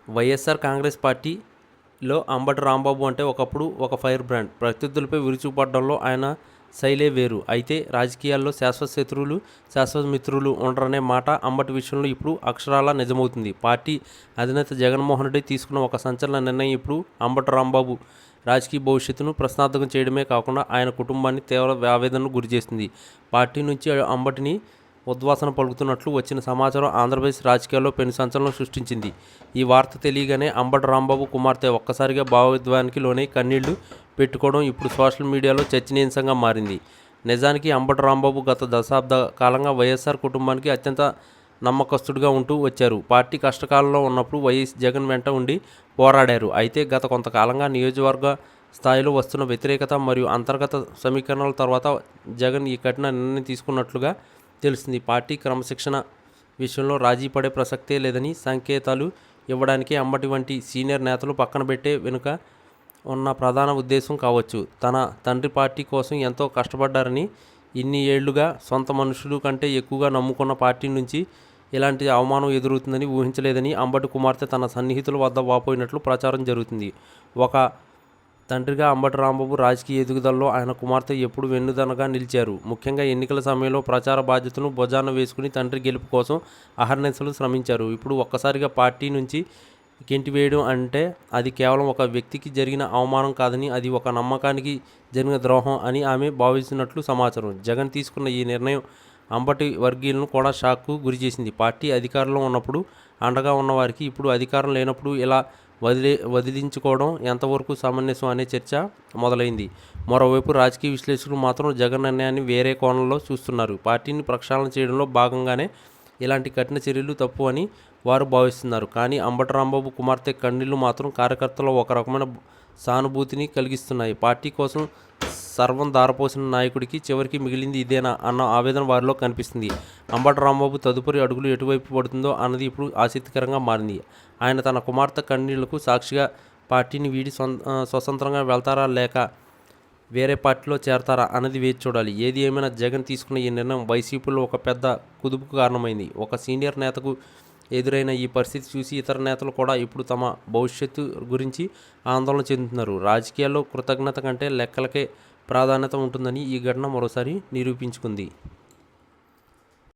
వైఎస్ఆర్ కాంగ్రెస్ పార్టీలో అంబటి రాంబాబు అంటే ఒకప్పుడు ఒక ఫైర్ బ్రాండ్. ప్రత్యర్థులపై విరుచుకుపడడంలో ఆయన శైలే వేరు. అయితే రాజకీయాల్లో శాశ్వత శత్రువులు, శాశ్వత మిత్రులు ఉండరనే మాట అంబటి విషయంలో ఇప్పుడు అక్షరాలా నిజమవుతుంది. పార్టీ అధినేత జగన్మోహన్ రెడ్డి తీసుకున్న ఒక సంచలన నిర్ణయం ఇప్పుడు అంబటి రాంబాబు రాజకీయ భవిష్యత్తును ప్రశ్నార్థకం చేయడమే కాకుండా ఆయన కుటుంబాన్ని తీవ్ర ఆవేదనకు గురిచేస్తుంది. పార్టీ నుంచి అంబటిని ఉద్వాసన పలుకుతున్నట్లు వచ్చిన సమాచారం ఆంధ్రప్రదేశ్ రాజకీయాల్లో పెను సంచలనం సృష్టించింది. ఈ వార్త తెలియగానే అంబటి రాంబాబు కుమార్తె ఒక్కసారిగా భావోద్వేగానికి లోనై కన్నీళ్లు పెట్టుకోవడం ఇప్పుడు సోషల్ మీడియాలో చర్చనీయాంశంగా మారింది. నిజానికి అంబటి రాంబాబు గత దశాబ్ద కాలంగా వైఎస్ఆర్ కుటుంబానికి అత్యంత నమ్మకస్తుడిగా ఉంటూ వచ్చారు. పార్టీ కష్టకాలంలో ఉన్నప్పుడు వైఎస్ జగన్ వెంట ఉండి పోరాడారు. అయితే గత కొంతకాలంగా నియోజకవర్గ స్థాయిలో వస్తున్న వ్యతిరేకత మరియు అంతర్గత సమీకరణల తర్వాత జగన్ ఈ కఠిన నిర్ణయం తీసుకున్నట్లుగా తెలుస్తుంది. పార్టీ క్రమశిక్షణ విషయంలో రాజీ పడే ప్రసక్తే లేదని సంకేతాలు ఇవ్వడానికి అంబటి వంటి సీనియర్ నేతలు పక్కన పెట్టే వెనుక ఉన్న ప్రధాన ఉద్దేశం కావచ్చు. తన తండ్రి పార్టీ కోసం ఎంతో కష్టపడ్డారని, ఇన్ని ఏళ్లుగా సొంత మనుషులు కంటే ఎక్కువగా నమ్ముకున్న పార్టీ నుంచి ఇలాంటి అవమానం ఎదురవుతుందని ఊహించలేదని అంబటి కుమార్తె తన సన్నిహితుల వద్ద వాపోయినట్లు ప్రచారం జరుగుతుంది. ఒక తండ్రిగా అంబటి రాంబాబు రాజకీయ ఎదుగుదలలో ఆయన కుమార్తె ఎప్పుడు వెన్నుదనగా నిలిచారు. ముఖ్యంగా ఎన్నికల సమయంలో ప్రచార బాధ్యతను భుజాన వేసుకుని తండ్రి గెలుపు కోసం అహర్నిశలు శ్రమించారు. ఇప్పుడు ఒక్కసారిగా పార్టీ నుంచి గెంటివేయడం అంటే అది కేవలం ఒక వ్యక్తికి జరిగిన అవమానం కాదని, అది ఒక నమ్మకానికి జరిగిన ద్రోహం అని ఆమె భావిస్తున్నట్లు సమాచారం. జగన్ తీసుకున్న ఈ నిర్ణయం అంబటి వర్గీయులను కూడా షాక్కు గురిచేసింది. పార్టీ అధికారంలో ఉన్నప్పుడు అండగా ఉన్నవారికి ఇప్పుడు అధికారం లేనప్పుడు ఇలా వదిలించుకోవడం ఎంతవరకు సమంజసం అనే చర్చ మొదలైంది. మరోవైపు రాజకీయ విశ్లేషకులు మాత్రం జగన్ నిర్ణయాన్ని వేరే కోణంలో చూస్తున్నారు. పార్టీని ప్రక్షాళన చేయడంలో భాగంగానే ఇలాంటి కఠిన చర్యలు తప్పు అని వారు భావిస్తున్నారు. కానీ అంబటి రాంబాబు కుమార్తె కన్నీళ్లు మాత్రం కార్యకర్తల్లో ఒక రకమైన సానుభూతిని కలిగిస్తున్నాయి. పార్టీ కోసం సర్వం ధారపోసిన నాయకుడికి చివరికి మిగిలింది ఇదేనా అన్న ఆవేదన వారిలో కనిపిస్తుంది. అంబటి రాంబాబు తదుపరి అడుగులు ఎటువైపు పడుతుందో అన్నది ఇప్పుడు ఆసక్తికరంగా మారింది. ఆయన తన కుమార్తె కన్నీళ్లకు సాక్షిగా పార్టీని వీడి స్వతంత్రంగా వెళ్తారా లేక వేరే పార్టీలో చేరతారా అన్నది వేచి చూడాలి. ఏది ఏమైనా జగన్ తీసుకున్న ఈ నిర్ణయం వైసీపీలో ఒక పెద్ద కుదుపుకు కారణమైంది. ఒక సీనియర్ నేతకు ఎదురైన ఈ పరిస్థితి చూసి ఇతర నేతలు కూడా ఇప్పుడు తమ భవిష్యత్తు గురించి ఆందోళన చెందుతున్నారు. రాజకీయాల్లో కృతజ్ఞత కంటే లెక్కలకే ప్రాధాన్యత ఉంటుందని ఈ ఘటన మరోసారి నిరూపించుకుంది.